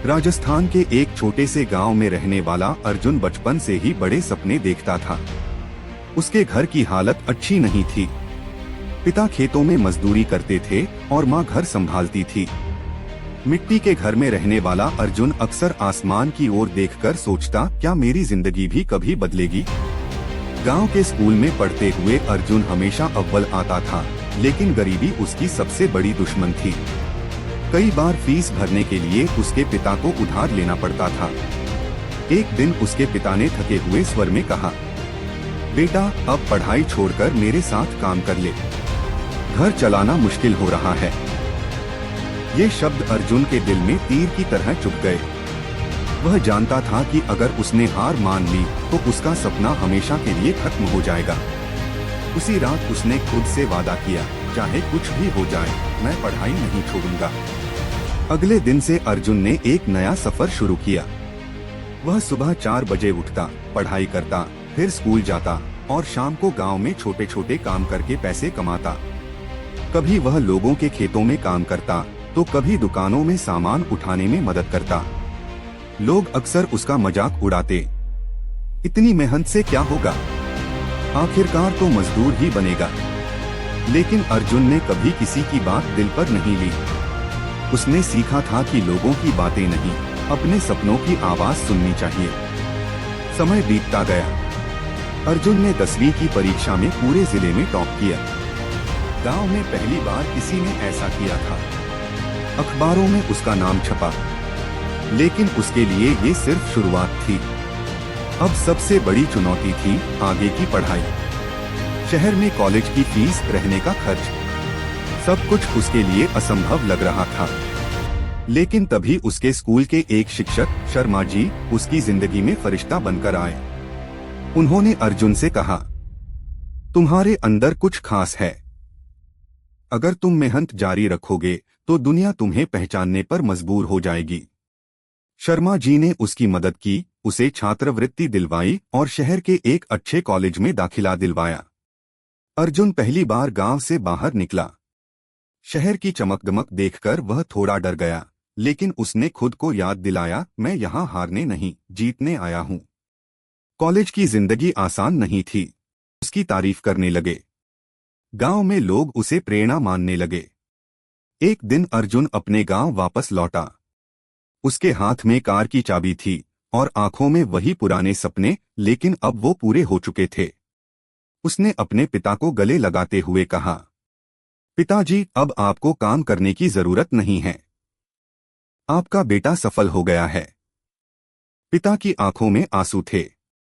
राजस्थान के एक छोटे से गांव में रहने वाला अर्जुन बचपन से ही बड़े सपने देखता था। उसके घर की हालत अच्छी नहीं थी। पिता खेतों में मजदूरी करते थे और माँ घर संभालती थी। मिट्टी के घर में रहने वाला अर्जुन अक्सर आसमान की ओर देखकर सोचता, क्या मेरी जिंदगी भी कभी बदलेगी। गांव के स्कूल में पढ़ते हुए अर्जुन हमेशा अव्वल आता था, लेकिन गरीबी उसकी सबसे बड़ी दुश्मन थी। कई बार फीस भरने के लिए उसके पिता को उधार लेना पड़ता था। एक दिन उसके पिता ने थके हुए स्वर में कहा, बेटा अब पढ़ाई छोड़कर मेरे साथ काम कर ले, घर चलाना मुश्किल हो रहा है। ये शब्द अर्जुन के दिल में तीर की तरह चुभ गए। वह जानता था कि अगर उसने हार मान ली तो उसका सपना हमेशा के लिए खत्म हो जाएगा। उसी रात उसने खुद से वादा किया, चाहे कुछ भी हो जाए मैं पढ़ाई नहीं छोड़ूंगा। अगले दिन से अर्जुन ने एक नया सफर शुरू किया। वह सुबह 4 बजे उठता, पढ़ाई करता, फिर स्कूल जाता और शाम को गांव में छोटे छोटे काम करके पैसे कमाता। कभी वह लोगों के खेतों में काम करता तो कभी दुकानों में सामान उठाने में मदद करता। लोग अक्सर उसका मजाक उड़ाते, इतनी मेहनत से क्या होगा, आखिरकार तो मजदूर ही बनेगा। लेकिन अर्जुन ने कभी किसी की बात दिल पर नहीं ली। उसने सीखा था कि लोगों की बातें नहीं, अपने सपनों की आवाज सुननी चाहिए। समय बीतता गया। अर्जुन ने 10वीं की परीक्षा में पूरे जिले में टॉप किया। गांव में पहली बार किसी ने ऐसा किया था। अखबारों में उसका नाम छपा, लेकिन उसके लिए ये सिर्फ शुरुआत थी। अब सबसे बड़ी चुनौती थी आगे की पढ़ाई। शहर में कॉलेज की फीस, रहने का खर्च, सब कुछ उसके लिए असंभव लग रहा था। लेकिन तभी उसके स्कूल के एक शिक्षक शर्मा जी उसकी जिंदगी में फरिश्ता बनकर आए। उन्होंने अर्जुन से कहा, तुम्हारे अंदर कुछ खास है। अगर तुम मेहनत जारी रखोगे तो दुनिया तुम्हें पहचानने पर मजबूर हो जाएगी। शर्मा जी ने उसकी मदद की, उसे छात्रवृत्ति दिलवाई और शहर के एक अच्छे कॉलेज में दाखिला दिलवाया। अर्जुन पहली बार गांव से बाहर निकला। शहर की चमक-दमक देखकर वह थोड़ा डर गया, लेकिन उसने खुद को याद दिलाया, मैं यहाँ हारने नहीं, जीतने आया हूँ। कॉलेज की जिंदगी आसान नहीं थी। उसकी तारीफ करने लगे। गांव में लोग उसे प्रेरणा मानने लगे। एक दिन अर्जुन अपने गांव वापस लौटा। उसके हाथ में कार की चाबी थी और आंखों में वही पुराने सपने, लेकिन अब वो पूरे हो चुके थे। उसने अपने पिता को गले लगाते हुए कहा, पिताजी अब आपको काम करने की जरूरत नहीं है, आपका बेटा सफल हो गया है। पिता की आंखों में आंसू थे।